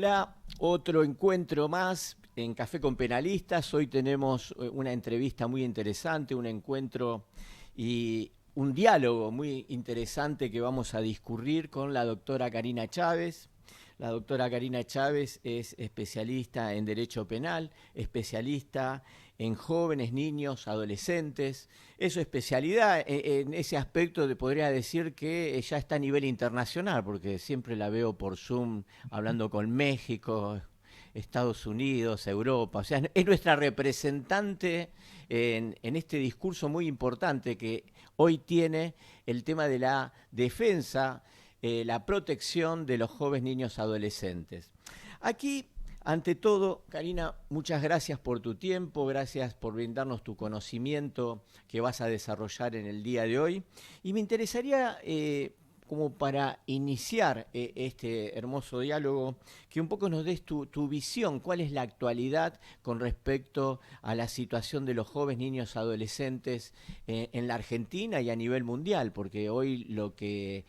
Hola, otro encuentro más en Café con Penalistas. Hoy tenemos una entrevista muy interesante, un encuentro y un diálogo muy interesante que vamos a discurrir con la doctora Karina Chávez. La doctora Karina Chávez es especialista en Derecho Penal, especialista en jóvenes, niños, adolescentes. Es su especialidad en ese aspecto, podría decir que ya está a nivel internacional, porque siempre la veo por Zoom hablando con México, Estados Unidos, Europa. O sea, es nuestra representante en este discurso muy importante que hoy tiene el tema de la defensa, la protección de los jóvenes, niños, adolescentes. Aquí, ante todo, Karina, muchas gracias por tu tiempo, gracias por brindarnos tu conocimiento que vas a desarrollar en el día de hoy. Y me interesaría, como para iniciar este hermoso diálogo, que un poco nos des tu visión, cuál es la actualidad con respecto a la situación de los jóvenes, niños, adolescentes en la Argentina y a nivel mundial, porque hoy lo que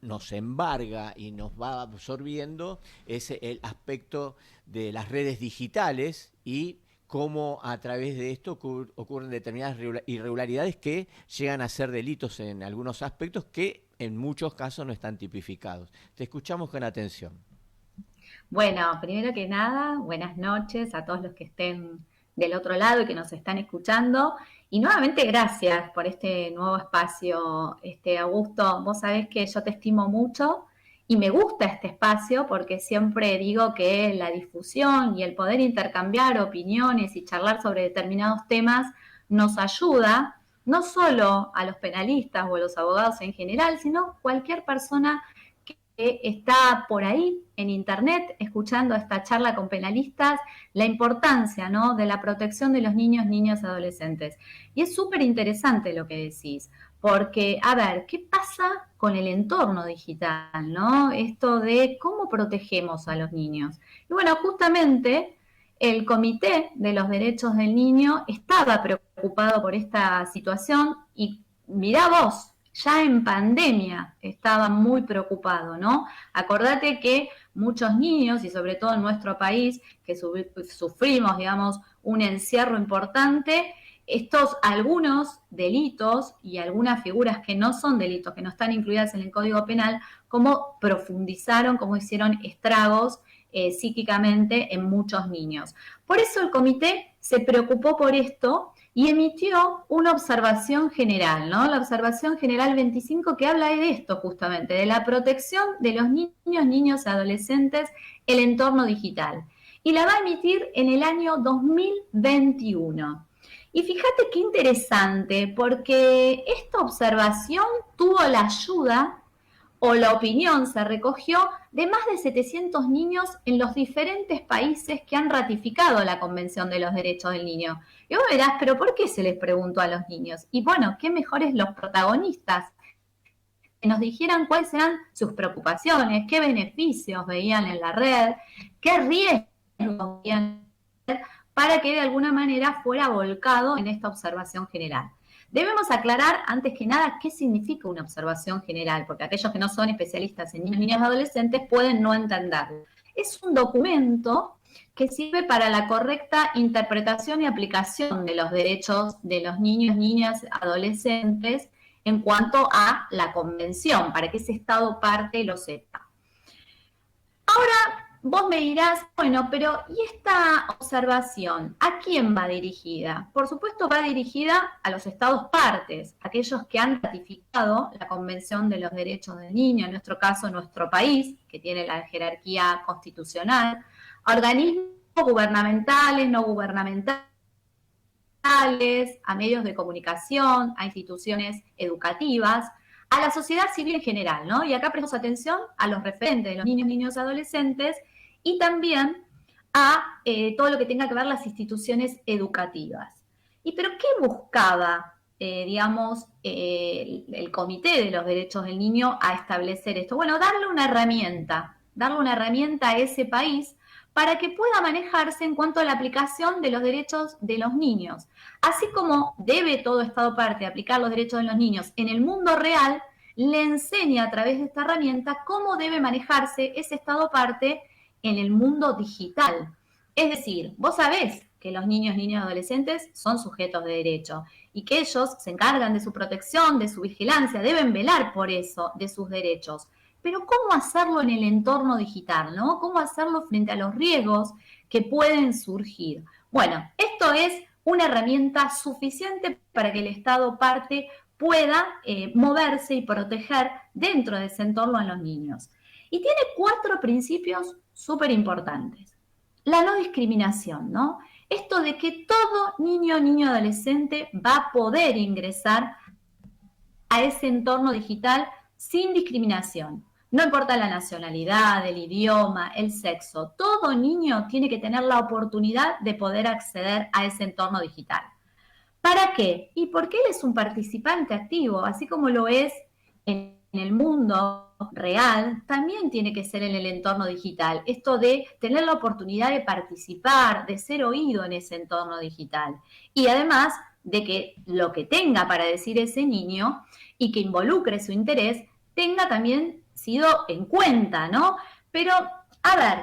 nos embarga y nos va absorbiendo es el aspecto de las redes digitales y cómo a través de esto ocurren determinadas irregularidades que llegan a ser delitos en algunos aspectos que en muchos casos no están tipificados. Te escuchamos con atención. Bueno, primero que nada, buenas noches a todos los que estén del otro lado y que nos están escuchando. Y nuevamente gracias por este nuevo espacio, Augusto. Vos sabés que yo te estimo mucho y me gusta este espacio porque siempre digo que la difusión y el poder intercambiar opiniones y charlar sobre determinados temas nos ayuda no solo a los penalistas o a los abogados en general, sino cualquier persona que está por ahí en internet escuchando esta charla con penalistas, la importancia, ¿no?, de la protección de los niños, niñas y adolescentes. Y es súper interesante lo que decís, porque, a ver, ¿qué pasa con el entorno digital, ¿no? Esto de cómo protegemos a los niños. Y bueno, justamente el Comité de los Derechos del Niño estaba preocupado por esta situación y mirá vos, ya en pandemia estaba muy preocupado, ¿no? Acordate que muchos niños, y sobre todo en nuestro país, que sufrimos, digamos, un encierro importante, estos algunos delitos y algunas figuras que no son delitos, que no están incluidas en el Código Penal, cómo profundizaron, cómo hicieron estragos psíquicamente en muchos niños. Por eso el comité se preocupó por esto y emitió una observación general, ¿no? La observación general 25 que habla de esto justamente, de la protección de los niños, niños y adolescentes, el entorno digital. Y la va a emitir en el año 2021. Y fíjate qué interesante, porque esta observación tuvo la ayuda o la opinión se recogió de más de 700 niños en los diferentes países que han ratificado la Convención de los Derechos del Niño. Y vos verás, pero ¿por qué se les preguntó a los niños? Y bueno, qué mejores los protagonistas que nos dijeran cuáles eran sus preocupaciones, qué beneficios veían en la red, qué riesgos veían en la red, para que de alguna manera fuera volcado en esta observación general. Debemos aclarar, antes que nada, qué significa una observación general, porque aquellos que no son especialistas en niños, niñas y adolescentes pueden no entenderlo. Es un documento que sirve para la correcta interpretación y aplicación de los derechos de los niños, niñas, adolescentes en cuanto a la convención, para que ese Estado parte lo sepa. Ahora, vos me dirás, bueno, pero ¿y esta observación a quién va dirigida? Por supuesto va dirigida a los estados partes, aquellos que han ratificado la Convención de los Derechos del Niño, en nuestro caso nuestro país, que tiene la jerarquía constitucional, a organismos gubernamentales, no gubernamentales, a medios de comunicación, a instituciones educativas, a la sociedad civil en general, ¿no? Y acá prestamos atención a los referentes de los niños, niños y adolescentes y también a todo lo que tenga que ver las instituciones educativas. ¿Y pero qué buscaba, digamos, el Comité de los Derechos del Niño a establecer esto? Bueno, darle una herramienta a ese país para que pueda manejarse en cuanto a la aplicación de los derechos de los niños. Así como debe todo Estado parte aplicar los derechos de los niños en el mundo real, le enseña a través de esta herramienta cómo debe manejarse ese Estado parte en el mundo digital. Es decir, vos sabés que los niños, niñas y adolescentes son sujetos de derecho y que ellos se encargan de su protección, de su vigilancia, deben velar por eso, de sus derechos. Pero ¿cómo hacerlo en el entorno digital, ¿no? ¿Cómo hacerlo frente a los riesgos que pueden surgir? Bueno, esto es una herramienta suficiente para que el Estado parte pueda moverse y proteger dentro de ese entorno a los niños. Y tiene 4 principios súper importantes. La no discriminación, ¿no? Esto de que todo niño, niño, adolescente va a poder ingresar a ese entorno digital sin discriminación. No importa la nacionalidad, el idioma, el sexo, todo niño tiene que tener la oportunidad de poder acceder a ese entorno digital. ¿Para qué? Y porque él es un participante activo, así como lo es en el mundo real, también tiene que ser en el entorno digital. Esto de tener la oportunidad de participar, de ser oído en ese entorno digital. Y además de que lo que tenga para decir ese niño y que involucre su interés, tenga también sido en cuenta, ¿no? Pero, a ver,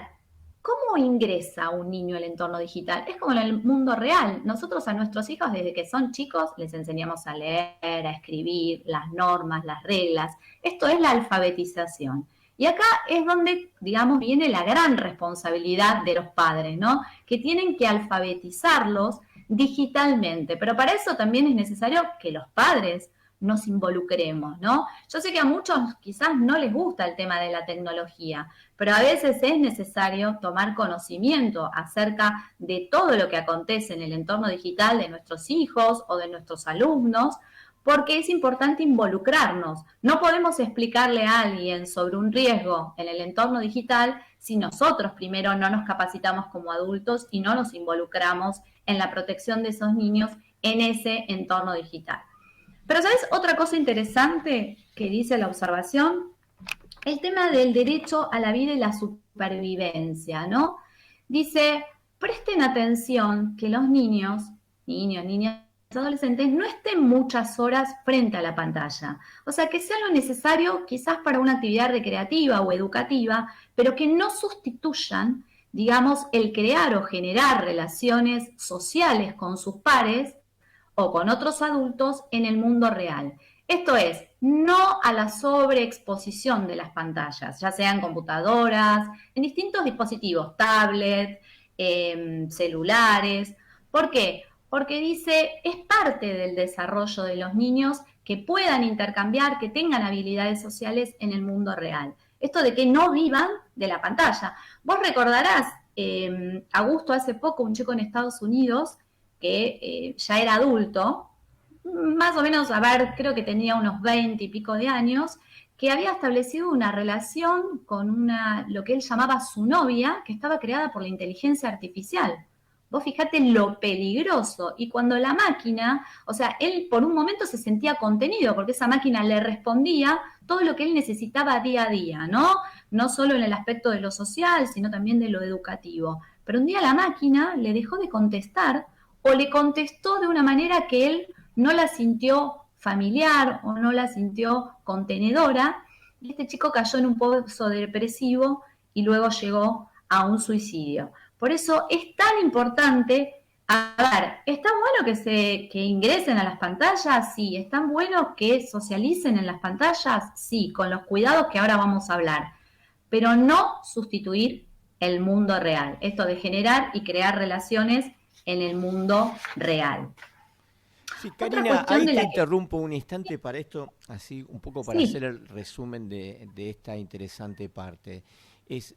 ¿cómo ingresa un niño al entorno digital? Es como en el mundo real. Nosotros a nuestros hijos, desde que son chicos, les enseñamos a leer, a escribir, las normas, las reglas. Esto es la alfabetización. Y acá es donde, digamos, viene la gran responsabilidad de los padres, ¿no? Que tienen que alfabetizarlos digitalmente. Pero para eso también es necesario que los padres nos involucremos, ¿no? Yo sé que a muchos quizás no les gusta el tema de la tecnología, pero a veces es necesario tomar conocimiento acerca de todo lo que acontece en el entorno digital de nuestros hijos o de nuestros alumnos, porque es importante involucrarnos. No podemos explicarle a alguien sobre un riesgo en el entorno digital si nosotros primero no nos capacitamos como adultos y no nos involucramos en la protección de esos niños en ese entorno digital. Pero ¿sabes otra cosa interesante que dice la observación? El tema del derecho a la vida y la supervivencia, ¿no? Dice, presten atención que los niños, niñas, adolescentes, no estén muchas horas frente a la pantalla. O sea, que sea lo necesario quizás para una actividad recreativa o educativa, pero que no sustituyan, digamos, el crear o generar relaciones sociales con sus pares o con otros adultos en el mundo real. Esto es, no a la sobreexposición de las pantallas, ya sean computadoras, en distintos dispositivos, tablets, celulares. ¿Por qué? Porque dice, es parte del desarrollo de los niños que puedan intercambiar, que tengan habilidades sociales en el mundo real. Esto de que no vivan de la pantalla. Vos recordarás, Augusto, hace poco, un chico en Estados Unidos, que ya era adulto, más o menos, a ver, creo que tenía unos 20 y pico de años, que había establecido una relación con lo que él llamaba su novia, que estaba creada por la inteligencia artificial. Vos fijate lo peligroso. Y cuando la máquina, o sea, él por un momento se sentía contenido, porque esa máquina le respondía todo lo que él necesitaba día a día, ¿no? No solo en el aspecto de lo social, sino también de lo educativo. Pero un día la máquina le dejó de contestar o le contestó de una manera que él no la sintió familiar o no la sintió contenedora, y este chico cayó en un pozo depresivo y luego llegó a un suicidio. Por eso es tan importante, a ver, ¿está bueno que ingresen a las pantallas? Sí. ¿Están buenos que socialicen en las pantallas? Sí, con los cuidados que ahora vamos a hablar. Pero no sustituir el mundo real. Esto de generar y crear relaciones en el mundo real. Sí, Karina, ahí te interrumpo un instante para esto, así un poco para hacer el resumen de esta interesante parte.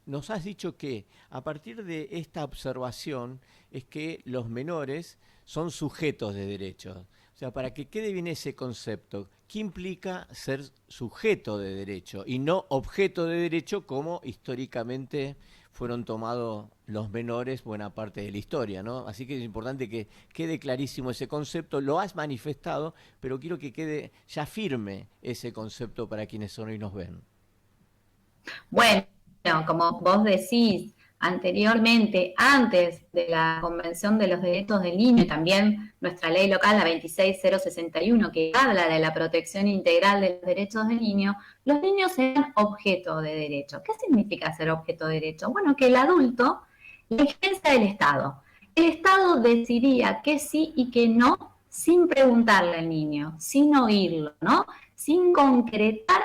Nos has dicho que a partir de esta observación es que los menores son sujetos de derechos. O sea, para que quede bien ese concepto, ¿qué implica ser sujeto de derecho y no objeto de derecho como históricamente fueron tomados los menores buena parte de la historia, ¿no? Así que es importante que quede clarísimo ese concepto. Lo has manifestado, pero quiero que quede ya firme ese concepto para quienes hoy nos ven. Bueno, como vos decís, anteriormente, antes de la Convención de los Derechos del Niño, y también nuestra ley local, la 26061, que habla de la protección integral de los derechos del niño, los niños eran objeto de derecho. ¿Qué significa ser objeto de derecho? Bueno, que el adulto, la injerencia del Estado. El Estado decidía qué sí y qué no sin preguntarle al niño, sin oírlo, ¿no? Sin concretar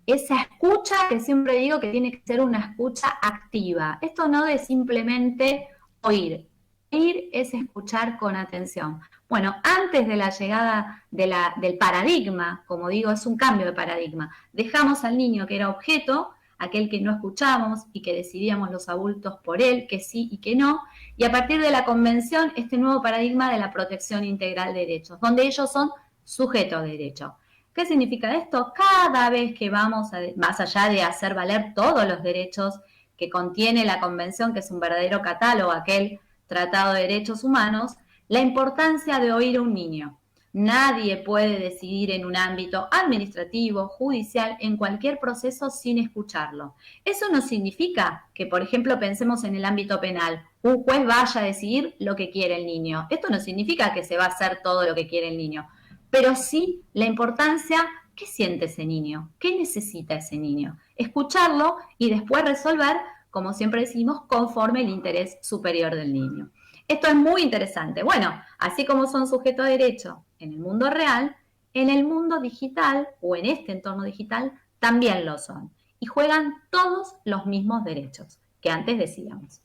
esa escucha que siempre digo que tiene que ser una escucha activa. Esto no de simplemente oír. Oír es escuchar con atención. Bueno, antes de la llegada del paradigma, como digo, es un cambio de paradigma. Dejamos al niño que era objeto, aquel que no escuchábamos y que decidíamos los adultos por él, que sí y que no, y a partir de la convención, este nuevo paradigma de la protección integral de derechos, donde ellos son sujetos de derecho. ¿Qué significa esto? Cada vez que vamos, más allá de hacer valer todos los derechos que contiene la convención, que es un verdadero catálogo, aquel Tratado de Derechos Humanos, la importancia de oír a un niño. Nadie puede decidir en un ámbito administrativo, judicial, en cualquier proceso sin escucharlo. Eso no significa que, por ejemplo, pensemos en el ámbito penal, un juez vaya a decidir lo que quiere el niño. Esto no significa que se va a hacer todo lo que quiere el niño, pero sí la importancia, ¿qué siente ese niño? ¿Qué necesita ese niño? Escucharlo y después resolver, como siempre decimos, conforme el interés superior del niño. Esto es muy interesante. Bueno, así como son sujetos de derecho en el mundo real, en el mundo digital o en este entorno digital también lo son. Y juegan todos los mismos derechos que antes decíamos.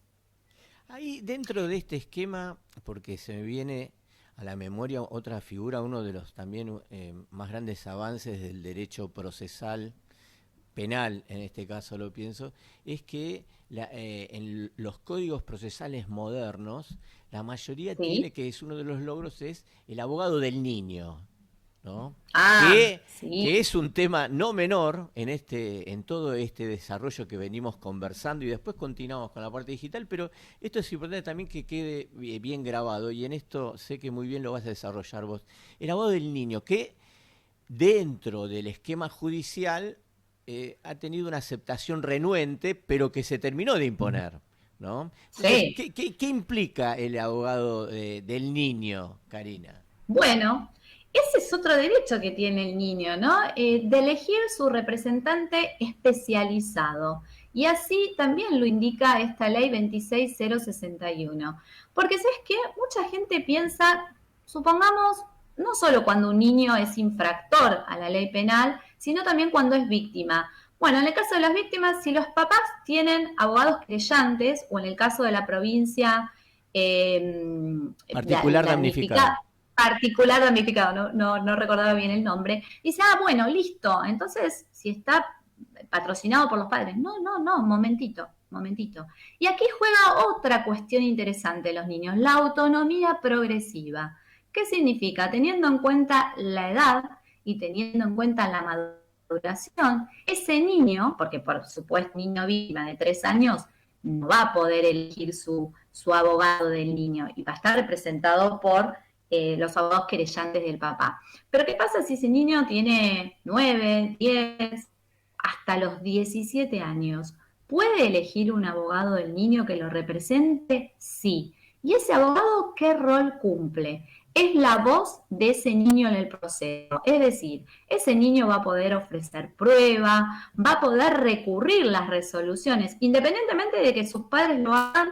Ahí dentro de este esquema, porque se me viene a la memoria otra figura, uno de los también más grandes avances del derecho procesal penal, en este caso lo pienso, es que en los códigos procesales modernos, la mayoría ¿Sí? tiene, que es uno de los logros, es el abogado del niño, ¿no? Ah, sí. Que es un tema no menor en todo este desarrollo que venimos conversando y después continuamos con la parte digital, pero esto es importante también que quede bien grabado y en esto sé que muy bien lo vas a desarrollar vos. El abogado del niño, que dentro del esquema judicial ha tenido una aceptación renuente, pero que se terminó de imponer, ¿no? Entonces, Sí. ¿qué implica el abogado del niño, Karina? Bueno, ese es otro derecho que tiene el niño, ¿no? De elegir su representante especializado. Y así también lo indica esta ley 26061. Porque, ¿sabes qué? Mucha gente piensa, supongamos, no solo cuando un niño es infractor a la ley penal, sino también cuando es víctima. Bueno, en el caso de las víctimas, si los papás tienen abogados querellantes, o en el caso de la provincia, Particular damnificado. particular damnificado, no recordaba bien el nombre, dice, bueno, listo, entonces si está patrocinado por los padres, no, momentito. Y aquí juega otra cuestión interesante de los niños, la autonomía progresiva. ¿Qué significa? Teniendo en cuenta la edad y teniendo en cuenta la maduración, ese niño, porque por supuesto niño víctima de 3 años, no va a poder elegir su abogado del niño y va a estar representado por los abogados querellantes del papá. Pero ¿qué pasa si ese niño tiene 9, 10, hasta los 17 años? ¿Puede elegir un abogado del niño que lo represente? Sí. ¿Y ese abogado qué rol cumple? Es la voz de ese niño en el proceso. Es decir, ese niño va a poder ofrecer prueba, va a poder recurrir las resoluciones, independientemente de que sus padres lo hagan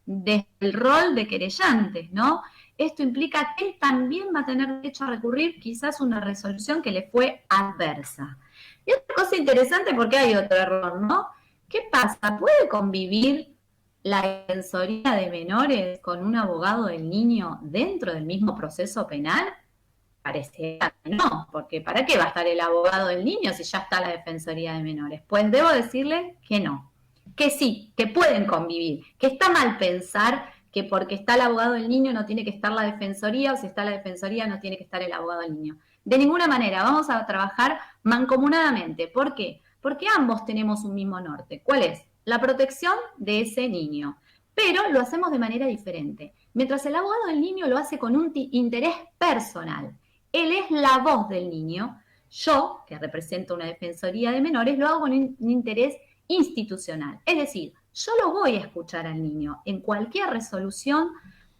desde el rol de querellantes, ¿no? Esto implica que él también va a tener derecho a recurrir quizás una resolución que le fue adversa. Y otra cosa interesante, porque hay otro error, ¿no? ¿Qué pasa? ¿Puede convivir la defensoría de menores con un abogado del niño dentro del mismo proceso penal? Parecería que no, porque ¿para qué va a estar el abogado del niño si ya está la defensoría de menores? Pues debo decirle que no, que sí, que pueden convivir, que está mal pensar que porque está el abogado del niño no tiene que estar la defensoría, o si está la defensoría no tiene que estar el abogado del niño. De ninguna manera, vamos a trabajar mancomunadamente. ¿Por qué? Porque ambos tenemos un mismo norte. ¿Cuál es? La protección de ese niño. Pero lo hacemos de manera diferente. Mientras el abogado del niño lo hace con un interés personal. Él es la voz del niño. Yo, que represento una defensoría de menores, lo hago con un interés institucional. Es decir, yo lo voy a escuchar al niño. En cualquier resolución,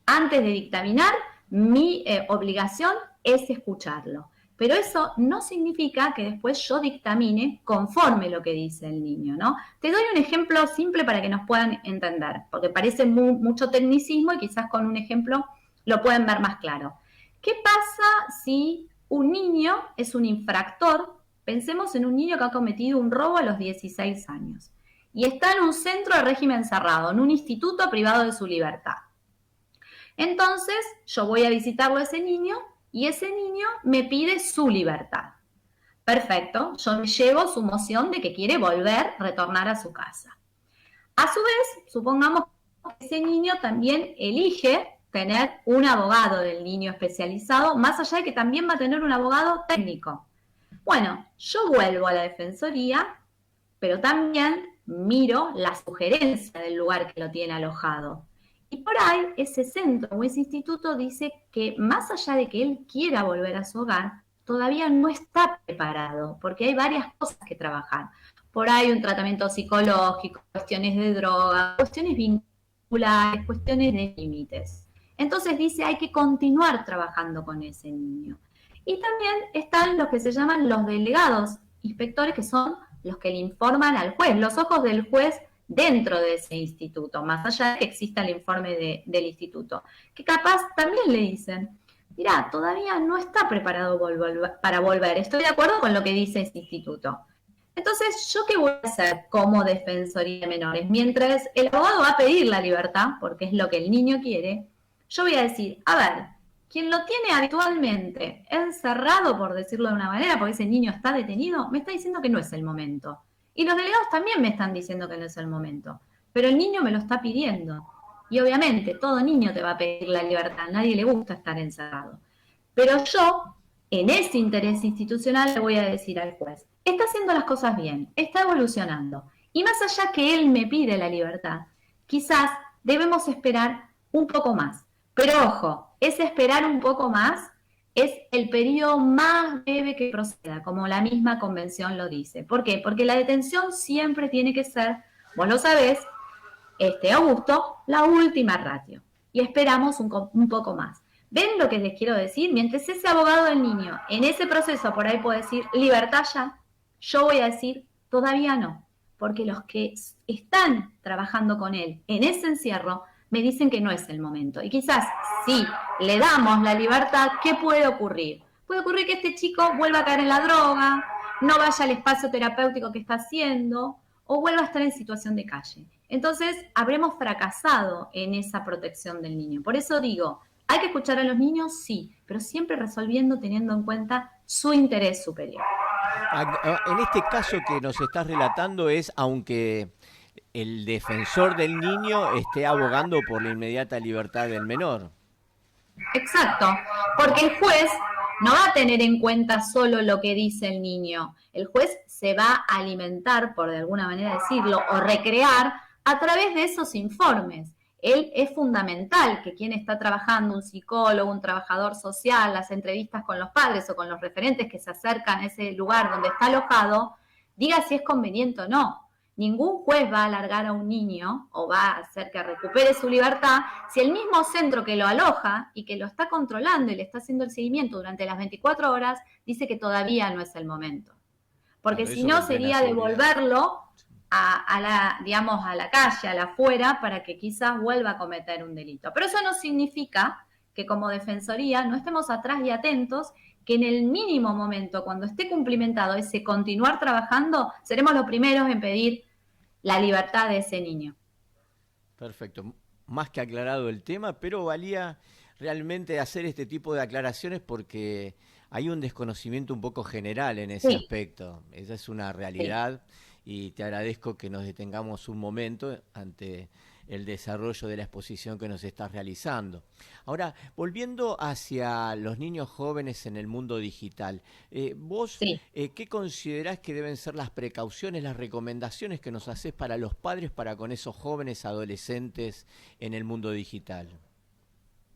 antes de dictaminar, mi obligación es escucharlo. Pero eso no significa que después yo dictamine conforme lo que dice el niño, ¿no? Te doy un ejemplo simple para que nos puedan entender, porque parece mucho tecnicismo y quizás con un ejemplo lo pueden ver más claro. ¿Qué pasa si un niño es un infractor? Pensemos en un niño que ha cometido un robo a los 16 años y está en un centro de régimen cerrado, en un instituto privado de su libertad. Entonces, yo voy a visitarlo a ese niño y ese niño me pide su libertad. Perfecto, yo me llevo su moción de que quiere volver, retornar a su casa. A su vez, supongamos que ese niño también elige tener un abogado del niño especializado, más allá de que también va a tener un abogado técnico. Bueno, yo vuelvo a la defensoría, pero también miro la sugerencia del lugar que lo tiene alojado. Y por ahí ese centro o ese instituto dice que más allá de que él quiera volver a su hogar, todavía no está preparado, porque hay varias cosas que trabajar. Por ahí un tratamiento psicológico, cuestiones de droga, cuestiones vinculares, cuestiones de límites. Entonces dice, hay que continuar trabajando con ese niño. Y también están los que se llaman los delegados inspectores, que son los que le informan al juez, los ojos del juez dentro de ese instituto, más allá de que exista el informe del instituto, que capaz también le dicen, mira, todavía no está preparado para volver, estoy de acuerdo con lo que dice ese instituto. Entonces, ¿yo qué voy a hacer como defensoría de menores? Mientras el abogado va a pedir la libertad, porque es lo que el niño quiere, yo voy a decir, a ver, quien lo tiene habitualmente encerrado, por decirlo de una manera, porque ese niño está detenido, me está diciendo que no es el momento. Y los delegados también me están diciendo que no es el momento. Pero el niño me lo está pidiendo. Y obviamente todo niño te va a pedir la libertad. A nadie le gusta estar encerrado. Pero yo, en ese interés institucional, le voy a decir al juez, está haciendo las cosas bien, está evolucionando. Y más allá que él me pide la libertad, quizás debemos esperar un poco más. Pero ojo, ese esperar un poco más es el periodo más breve que proceda, como la misma convención lo dice. ¿Por qué? Porque la detención siempre tiene que ser, vos lo sabés, Augusto, la última ratio. Y esperamos un poco más. ¿Ven lo que les quiero decir? Mientras ese abogado del niño en ese proceso por ahí puede decir libertad ya, yo voy a decir todavía no. Porque los que están trabajando con él en ese encierro me dicen que no es el momento. Y quizás si le damos la libertad, ¿qué puede ocurrir? Puede ocurrir que este chico vuelva a caer en la droga, no vaya al espacio terapéutico que está haciendo o vuelva a estar en situación de calle. Entonces, habremos fracasado en esa protección del niño. Por eso digo, ¿hay que escuchar a los niños? Sí, pero siempre resolviendo teniendo en cuenta su interés superior. En este caso que nos estás relatando es, aunque el defensor del niño esté abogando por la inmediata libertad del menor. Exacto, porque el juez no va a tener en cuenta solo lo que dice el niño. El juez se va a alimentar, por de alguna manera decirlo, o recrear a través de esos informes. Él es fundamental que quien está trabajando, un psicólogo, un trabajador social, las entrevistas con los padres o con los referentes que se acercan a ese lugar donde está alojado, diga si es conveniente o no. Ningún juez va a alargar a un niño o va a hacer que recupere su libertad si el mismo centro que lo aloja y que lo está controlando y le está haciendo el seguimiento durante las 24 horas dice que todavía no es el momento. Porque Claro, si no sería devolverlo a la calle, a la afuera, para que quizás vuelva a cometer un delito. Pero eso no significa que como defensoría no estemos atrás y atentos, que en el mínimo momento, cuando esté cumplimentado ese continuar trabajando, seremos los primeros en pedir la libertad de ese niño. Perfecto. Más que aclarado el tema, pero valía realmente hacer este tipo de aclaraciones porque hay un desconocimiento un poco general en ese aspecto. Esa es una realidad y te agradezco que nos detengamos un momento ante el desarrollo de la exposición que nos estás realizando. Ahora, volviendo hacia los niños jóvenes en el mundo digital, vos, ¿qué considerás que deben ser las precauciones, las recomendaciones que nos haces para los padres para con esos jóvenes adolescentes en el mundo digital?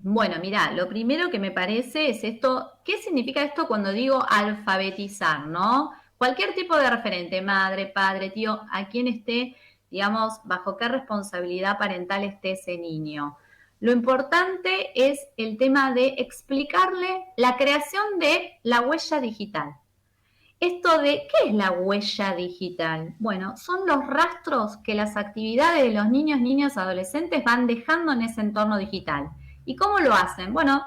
Bueno, mirá, lo primero que me parece es esto, ¿qué significa esto cuando digo alfabetizar, no? Cualquier tipo de referente, madre, padre, tío, a quien esté digamos, bajo qué responsabilidad parental esté ese niño. Lo importante es el tema de explicarle la creación de la huella digital. Esto de, ¿qué es la huella digital? Bueno, son los rastros que las actividades de los niños, niñas, adolescentes van dejando en ese entorno digital. ¿Y cómo lo hacen? Bueno,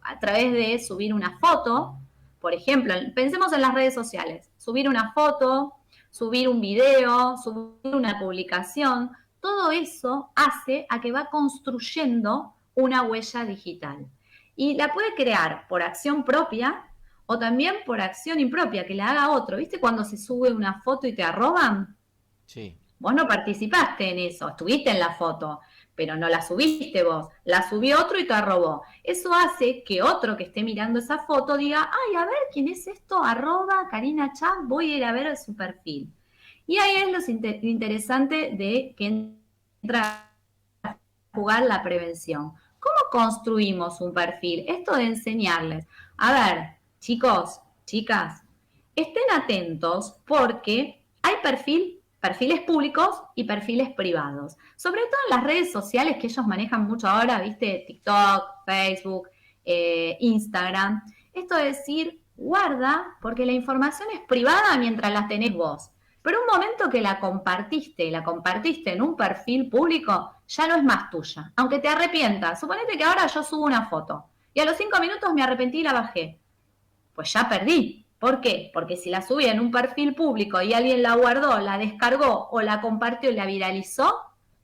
a través de subir una foto, por ejemplo, pensemos en las redes sociales, subir una foto, subir un video, subir una publicación, todo eso hace a que va construyendo una huella digital. Y la puede crear por acción propia, o también por acción impropia, que la haga otro. ¿Viste cuando se sube una foto y te arroban? Sí. Vos no participaste en eso, estuviste en la foto, pero no la subiste vos, la subió otro y te arrobó. Eso hace que otro que esté mirando esa foto diga, ay, a ver, ¿quién es esto? Arroba Karina Chat, voy a ir a ver su perfil. Y ahí es lo interesante de que entra a jugar la prevención. ¿Cómo construimos un perfil? Esto de enseñarles. A ver, chicos, chicas, estén atentos porque hay perfiles públicos y perfiles privados. Sobre todo en las redes sociales que ellos manejan mucho ahora, ¿viste? TikTok, Facebook, Instagram. Esto de decir, guarda, porque la información es privada mientras la tenés vos. Pero un momento que la compartiste en un perfil público, ya no es más tuya. Aunque te arrepientas. Suponete que ahora yo subo una foto y a los 5 minutos me arrepentí y la bajé. Pues ya perdí. ¿Por qué? Porque si la subí en un perfil público y alguien la guardó, la descargó o la compartió y la viralizó,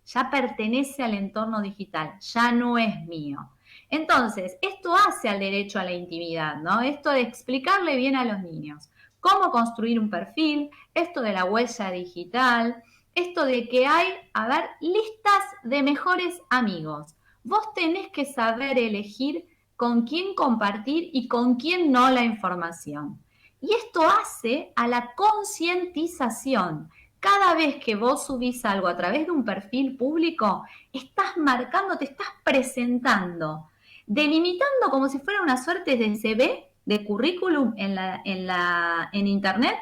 ya pertenece al entorno digital, ya no es mío. Entonces, esto hace al derecho a la intimidad, ¿no? Esto de explicarle bien a los niños cómo construir un perfil, esto de la huella digital, esto de que hay, a ver, listas de mejores amigos. Vos tenés que saber elegir con quién compartir y con quién no la información. Y esto hace a la concientización. Cada vez que vos subís algo a través de un perfil público, estás marcando, te estás presentando, delimitando como si fuera una suerte de CV, de currículum en internet,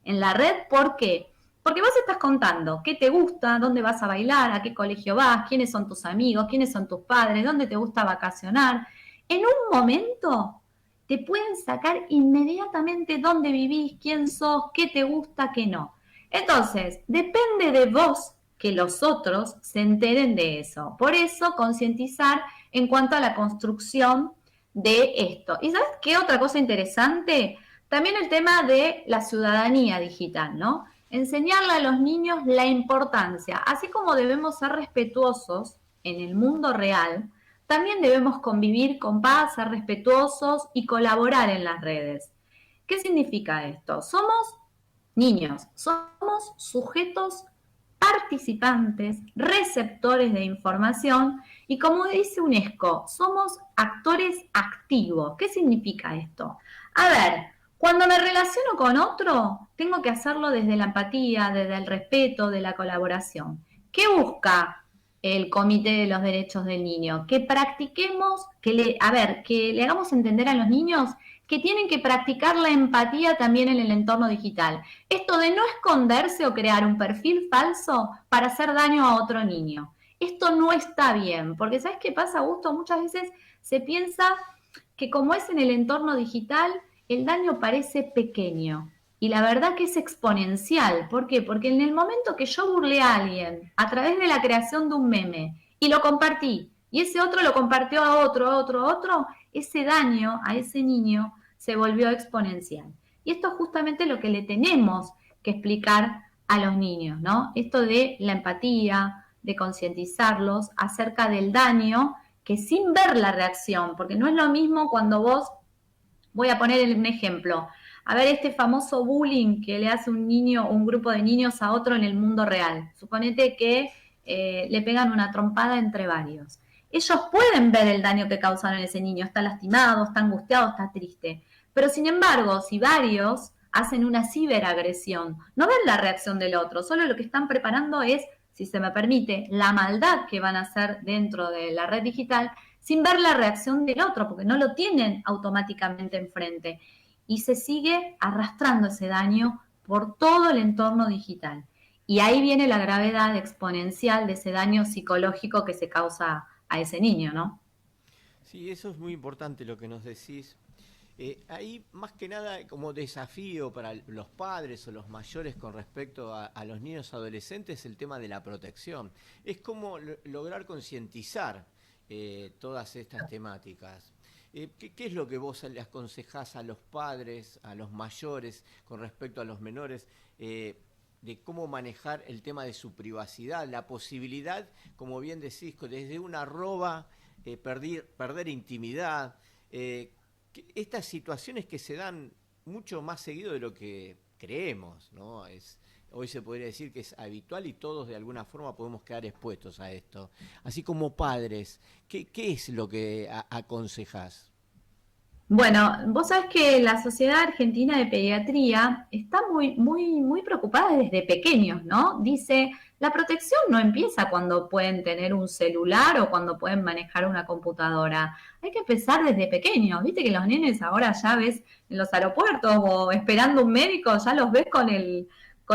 en la red. ¿Por qué? Porque vos estás contando qué te gusta, dónde vas a bailar, a qué colegio vas, quiénes son tus amigos, quiénes son tus padres, dónde te gusta vacacionar. En un momento te pueden sacar inmediatamente dónde vivís, quién sos, qué te gusta, qué no. Entonces, depende de vos que los otros se enteren de eso. Por eso, concientizar en cuanto a la construcción de esto. ¿Y sabes qué otra cosa interesante? También el tema de la ciudadanía digital, ¿no? Enseñarle a los niños la importancia, así como debemos ser respetuosos en el mundo real, también debemos convivir con paz, ser respetuosos y colaborar en las redes. ¿Qué significa esto? Somos niños, somos sujetos participantes, receptores de información y, como dice UNESCO, somos actores activos. ¿Qué significa esto? A ver, cuando me relaciono con otro, tengo que hacerlo desde la empatía, desde el respeto, de la colaboración. ¿Qué busca el Comité de los Derechos del Niño? Que practiquemos, que le hagamos entender a los niños que tienen que practicar la empatía también en el entorno digital. Esto de no esconderse o crear un perfil falso para hacer daño a otro niño. Esto no está bien, porque ¿sabes qué pasa, Augusto? Muchas veces se piensa que como es en el entorno digital, el daño parece pequeño. Y la verdad que es exponencial. ¿Por qué? Porque en el momento que yo burlé a alguien a través de la creación de un meme y lo compartí, y ese otro lo compartió a otro, ese daño a ese niño se volvió exponencial. Y esto es justamente lo que le tenemos que explicar a los niños, ¿no? Esto de la empatía, de concientizarlos acerca del daño, que sin ver la reacción, porque no es lo mismo cuando vos, voy a poner un ejemplo, a ver este famoso bullying que le hace un niño, un grupo de niños a otro en el mundo real. Suponete que le pegan una trompada entre varios. Ellos pueden ver el daño que causaron a ese niño, está lastimado, está angustiado, está triste. Pero sin embargo, si varios hacen una ciberagresión, no ven la reacción del otro, solo lo que están preparando es, si se me permite, la maldad que van a hacer dentro de la red digital, sin ver la reacción del otro, porque no lo tienen automáticamente enfrente. Y se sigue arrastrando ese daño por todo el entorno digital. Y ahí viene la gravedad exponencial de ese daño psicológico que se causa a ese niño, ¿no? Sí, eso es muy importante lo que nos decís. Ahí, más que nada, como desafío para los padres o los mayores con respecto a los niños adolescentes, el tema de la protección. Es como lograr concientizar todas estas temáticas. ¿Qué es lo que vos le aconsejás a los padres, a los mayores, con respecto a los menores, de cómo manejar el tema de su privacidad, la posibilidad, como bien decís, desde una arroba, perder intimidad? Estas situaciones que se dan mucho más seguido de lo que creemos, ¿no? Hoy se podría decir que es habitual y todos de alguna forma podemos quedar expuestos a esto. Así como padres, ¿qué es lo que aconsejás? Bueno, vos sabés que la Sociedad Argentina de Pediatría está muy preocupada desde pequeños, ¿no? Dice, la protección no empieza cuando pueden tener un celular o cuando pueden manejar una computadora. Hay que empezar desde pequeños. Viste que los nenes ahora ya ves en los aeropuertos o esperando un médico, ya los ves con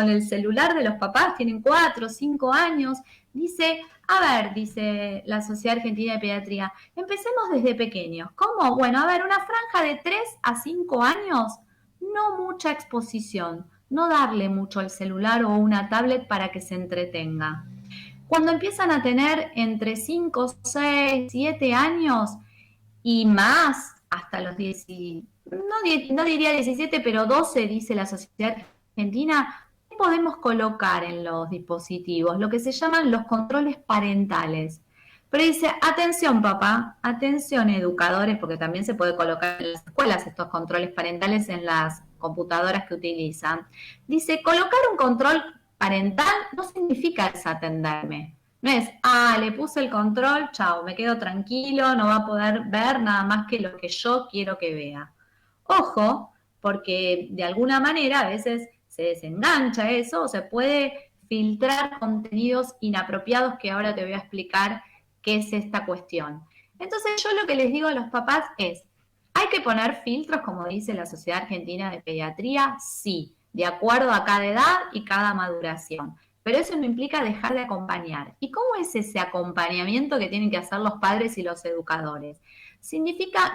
el celular de los papás, tienen 4 o 5 años. Dice, a ver, dice la Sociedad Argentina de Pediatría, empecemos desde pequeños. ¿Cómo? Bueno, a ver, una franja de 3 a 5 años, no mucha exposición, no darle mucho al celular o una tablet para que se entretenga. Cuando empiezan a tener entre 5, 6, 7 años y más, hasta los 10, no diría 17, pero 12, dice la Sociedad Argentina, podemos colocar en los dispositivos lo que se llaman los controles parentales. Pero dice, atención papá, atención educadores, porque también se puede colocar en las escuelas estos controles parentales en las computadoras que utilizan. Dice, colocar un control parental no significa desatenderme. No es, le puse el control, chao, me quedo tranquilo, no va a poder ver nada más que lo que yo quiero que vea. Ojo, porque de alguna manera a veces se desengancha eso o se puede filtrar contenidos inapropiados que ahora te voy a explicar qué es esta cuestión. Entonces yo lo que les digo a los papás es, ¿hay que poner filtros como dice la Sociedad Argentina de Pediatría? Sí, de acuerdo a cada edad y cada maduración. Pero eso no implica dejar de acompañar. ¿Y cómo es ese acompañamiento que tienen que hacer los padres y los educadores? Significa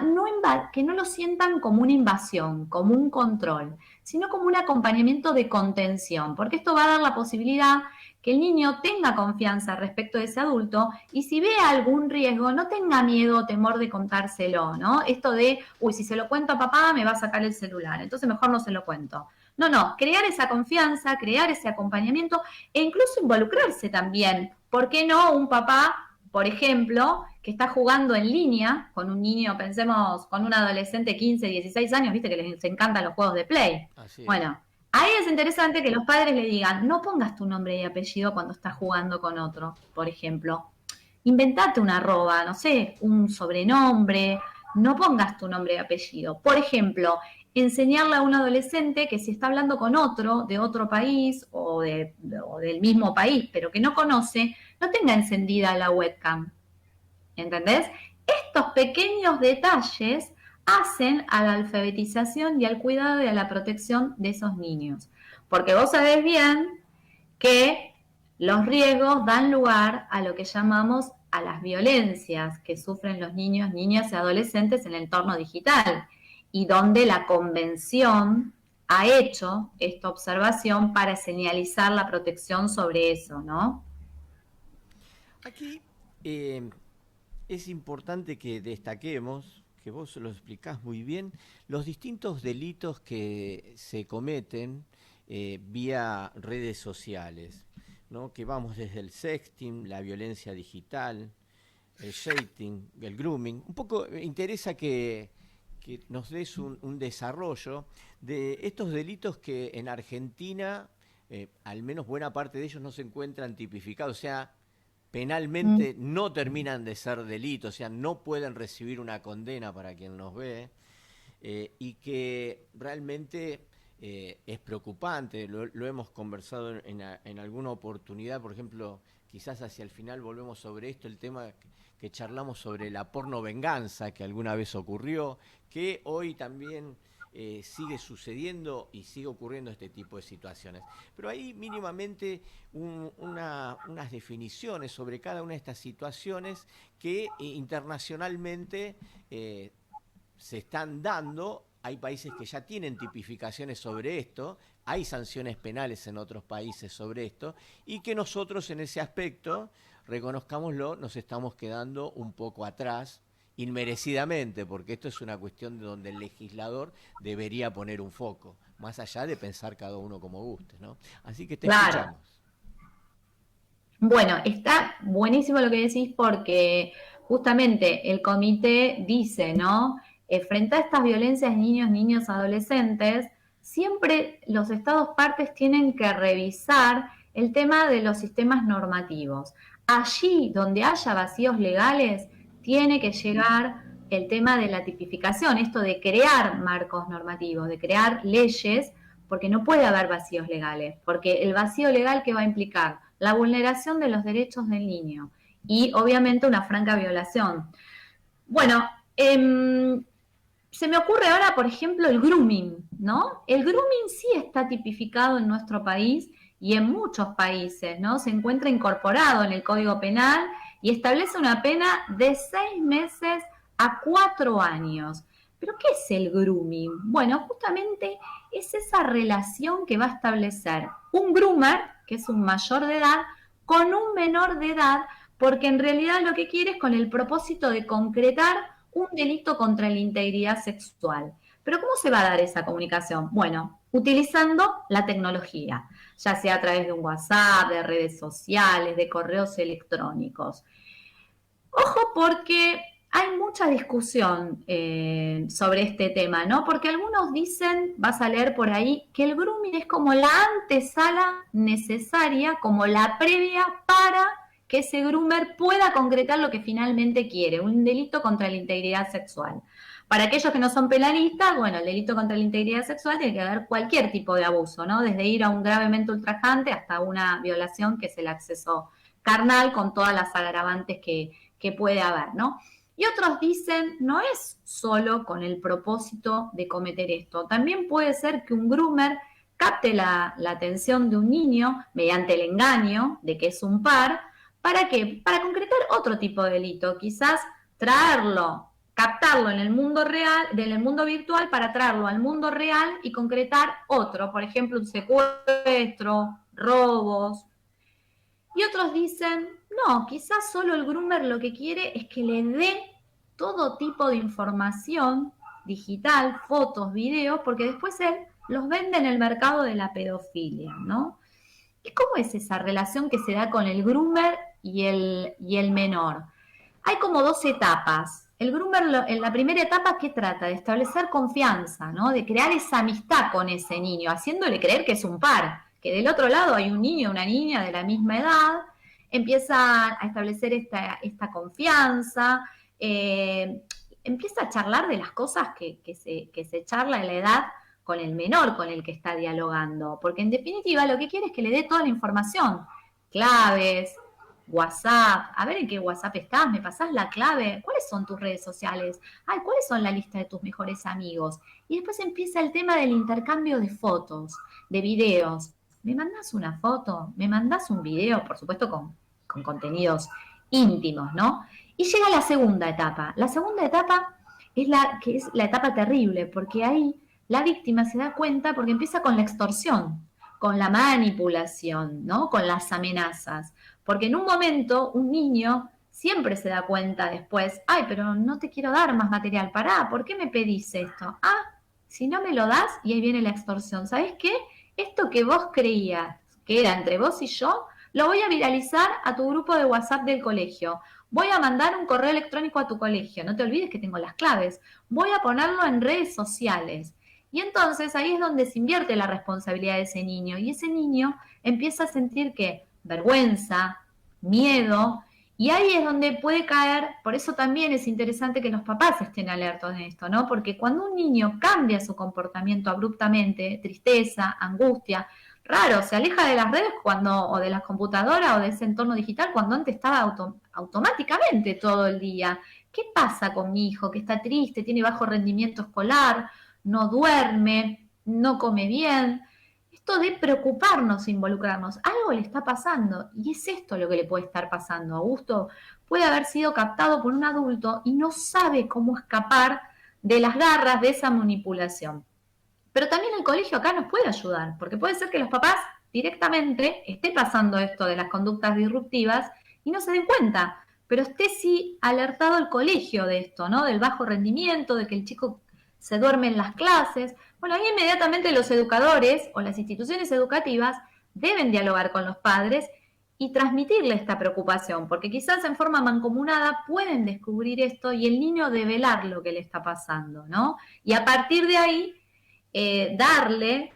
que no lo sientan como una invasión, como un control, sino como un acompañamiento de contención, porque esto va a dar la posibilidad que el niño tenga confianza respecto de ese adulto y si ve algún riesgo, no tenga miedo o temor de contárselo, ¿no? Esto de, uy, si se lo cuento a papá, me va a sacar el celular, entonces mejor no se lo cuento. No, no, crear esa confianza, crear ese acompañamiento e incluso involucrarse también. ¿Por qué no un papá, por ejemplo, que está jugando en línea con un niño, pensemos, con un adolescente de 15, 16 años, viste que les encantan los juegos de Play? Así es. Bueno, ahí es interesante que los padres le digan, no pongas tu nombre y apellido cuando estás jugando con otro, por ejemplo. Inventate una arroba, no sé, un sobrenombre, no pongas tu nombre y apellido. Por ejemplo, enseñarle a un adolescente que si está hablando con otro de otro país o del mismo país, pero que no conoce, no tenga encendida la webcam. ¿Entendés? Estos pequeños detalles hacen a la alfabetización y al cuidado y a la protección de esos niños. Porque vos sabés bien que los riesgos dan lugar a lo que llamamos a las violencias que sufren los niños, niñas y adolescentes en el entorno digital y donde la convención ha hecho esta observación para señalizar la protección sobre eso, ¿no? Aquí eh, es importante que destaquemos, que vos lo explicás muy bien, los distintos delitos que se cometen vía redes sociales, ¿no? Que vamos desde el sexting, la violencia digital, el shading, el grooming. Un poco me interesa que nos des un desarrollo de estos delitos que en Argentina, al menos buena parte de ellos no se encuentran tipificados, o sea, Mm. penalmente no terminan de ser delitos, o sea, no pueden recibir una condena para quien los ve, y que realmente es preocupante, lo hemos conversado en alguna oportunidad, por ejemplo, quizás hacia el final volvemos sobre esto, el tema que charlamos sobre la porno venganza que alguna vez ocurrió, que hoy también sigue sucediendo y sigue ocurriendo este tipo de situaciones. Pero hay mínimamente unas definiciones sobre cada una de estas situaciones que internacionalmente se están dando. Hay países que ya tienen tipificaciones sobre esto, hay sanciones penales en otros países sobre esto, y que nosotros en ese aspecto, reconozcámoslo, nos estamos quedando un poco atrás, inmerecidamente, porque esto es una cuestión de donde el legislador debería poner un foco, más allá de pensar cada uno como guste, ¿no? Así que te Claro. escuchamos. Bueno, está buenísimo lo que decís porque justamente el comité dice, ¿no? Frente a estas violencias de niños, niñas, adolescentes, siempre los estados partes tienen que revisar el tema de los sistemas normativos. Allí donde haya vacíos legales, tiene que llegar el tema de la tipificación, esto de crear marcos normativos, de crear leyes, porque no puede haber vacíos legales, porque el vacío legal que va a implicar la vulneración de los derechos del niño y obviamente una franca violación. Bueno, se me ocurre ahora, por ejemplo, el grooming, ¿no? El grooming sí está tipificado en nuestro país y en muchos países, ¿no? Se encuentra incorporado en el Código Penal y establece una pena de 6 meses a 4 años. ¿Pero qué es el grooming? Bueno, justamente es esa relación que va a establecer un groomer, que es un mayor de edad, con un menor de edad, porque en realidad lo que quiere es con el propósito de concretar un delito contra la integridad sexual. Pero ¿cómo se va a dar esa comunicación? Bueno, utilizando la tecnología, ya sea a través de un WhatsApp, de redes sociales, de correos electrónicos. Ojo porque hay mucha discusión sobre este tema, ¿no? Porque algunos dicen, vas a leer por ahí, que el grooming es como la antesala necesaria, como la previa para que ese groomer pueda concretar lo que finalmente quiere, un delito contra la integridad sexual. Para aquellos que no son penalistas, bueno, el delito contra la integridad sexual tiene que haber cualquier tipo de abuso, ¿no? Desde ir a un gravemente ultrajante hasta una violación, que es el acceso carnal, con todas las agravantes que puede haber, ¿no? Y otros dicen, no es solo con el propósito de cometer esto, también puede ser que un groomer capte la atención de un niño mediante el engaño de que es un par. ¿Para qué? Para concretar otro tipo de delito, quizás traerlo, captarlo en el mundo real, en el mundo virtual, para traerlo al mundo real y concretar otro, por ejemplo, un secuestro, robos. Y otros dicen, no, quizás solo el groomer lo que quiere es que le dé todo tipo de información digital, fotos, videos, porque después él los vende en el mercado de la pedofilia, ¿no? ¿Y cómo es esa relación que se da con el groomer y el menor? Hay como 2 etapas. El groomer, en la primera etapa, ¿qué trata? De establecer confianza, ¿no? De crear esa amistad con ese niño, haciéndole creer que es un par, que del otro lado hay un niño o una niña de la misma edad, empieza a establecer esta confianza, empieza a charlar de las cosas que se charla en la edad con el menor con el que está dialogando, porque en definitiva lo que quiere es que le dé toda la información, claves, WhatsApp, a ver en qué WhatsApp estás, me pasás la clave, cuáles son tus redes sociales, ay, cuáles son la lista de tus mejores amigos. Y después empieza el tema del intercambio de fotos, de videos. ¿Me mandás una foto? ¿Me mandás un video? Por supuesto con contenidos íntimos, ¿no? Y llega la segunda etapa. La segunda etapa es la etapa terrible, porque ahí la víctima se da cuenta porque empieza con la extorsión, con la manipulación, ¿no? Con las amenazas. Porque en un momento un niño siempre se da cuenta después, ay, pero no te quiero dar más material, pará, ¿por qué me pedís esto? Ah, si no me lo das, y ahí viene la extorsión. ¿Sabés qué? Esto que vos creías que era entre vos y yo, lo voy a viralizar a tu grupo de WhatsApp del colegio. Voy a mandar un correo electrónico a tu colegio. No te olvides que tengo las claves. Voy a ponerlo en redes sociales. Y entonces ahí es donde se invierte la responsabilidad de ese niño. Y ese niño empieza a sentir que vergüenza, miedo, y ahí es donde puede caer, por eso también es interesante que los papás estén alertos de esto, ¿no? Porque cuando un niño cambia su comportamiento abruptamente, tristeza, angustia, raro, se aleja de las redes o de las computadoras o de ese entorno digital cuando antes estaba automáticamente todo el día. ¿Qué pasa con mi hijo que está triste, tiene bajo rendimiento escolar? no duerme, no come bien. Esto de preocuparnos, involucrarnos, algo le está pasando y es esto lo que le puede estar pasando. Augusto puede haber sido captado por un adulto y no sabe cómo escapar de las garras de esa manipulación. Pero también el colegio acá nos puede ayudar, porque puede ser que los papás directamente esté pasando esto de las conductas disruptivas y no se den cuenta, pero esté sí alertado el colegio de esto, ¿no? Del bajo rendimiento, de que el chico se duerme en las clases. Bueno, ahí inmediatamente los educadores o las instituciones educativas deben dialogar con los padres y transmitirle esta preocupación, porque quizás en forma mancomunada pueden descubrir esto y el niño develar lo que le está pasando, ¿no? Y a partir de ahí darle,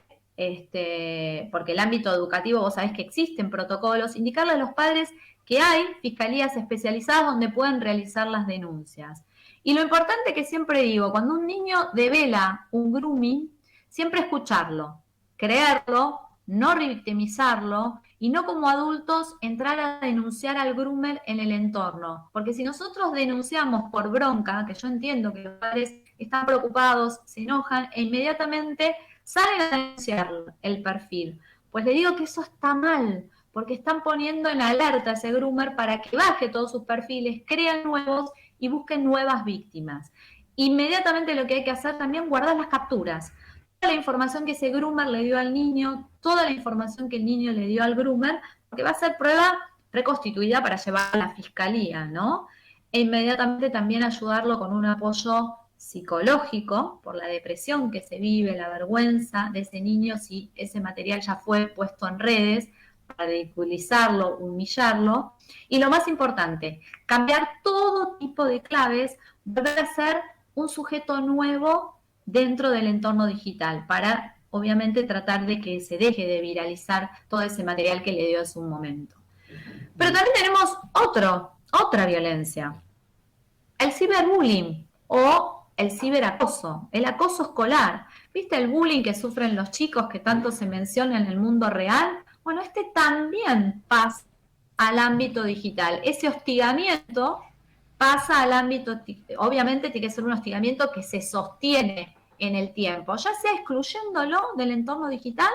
porque el ámbito educativo vos sabés que existen protocolos, indicarle a los padres que hay fiscalías especializadas donde pueden realizar las denuncias. Y lo importante que siempre digo, cuando un niño devela un grooming, siempre escucharlo, creerlo, no revictimizarlo y no como adultos entrar a denunciar al groomer en el entorno. Porque si nosotros denunciamos por bronca, que yo entiendo que los padres están preocupados, se enojan e inmediatamente salen a denunciar el perfil. Pues le digo que eso está mal, porque están poniendo en alerta a ese groomer para que baje todos sus perfiles, crean nuevos y busquen nuevas víctimas. Inmediatamente lo que hay que hacer también es guardar las capturas. Toda la información que ese groomer le dio al niño, toda la información que el niño le dio al groomer, porque va a ser prueba reconstituida para llevar a la fiscalía, ¿no? E inmediatamente también ayudarlo con un apoyo psicológico por la depresión que se vive, la vergüenza de ese niño si ese material ya fue puesto en redes, para ridiculizarlo, humillarlo. Y lo más importante, cambiar todo tipo de claves, volver a ser un sujeto nuevo dentro del entorno digital, para obviamente tratar de que se deje de viralizar todo ese material que le dio en su momento. Pero también tenemos otra violencia, el ciberbullying o el ciberacoso, el acoso escolar. ¿Viste el bullying que sufren los chicos que tanto se menciona en el mundo real? Bueno, también pasa al ámbito digital. Ese hostigamiento pasa al ámbito, obviamente tiene que ser un hostigamiento que se sostiene en el tiempo, ya sea excluyéndolo del entorno digital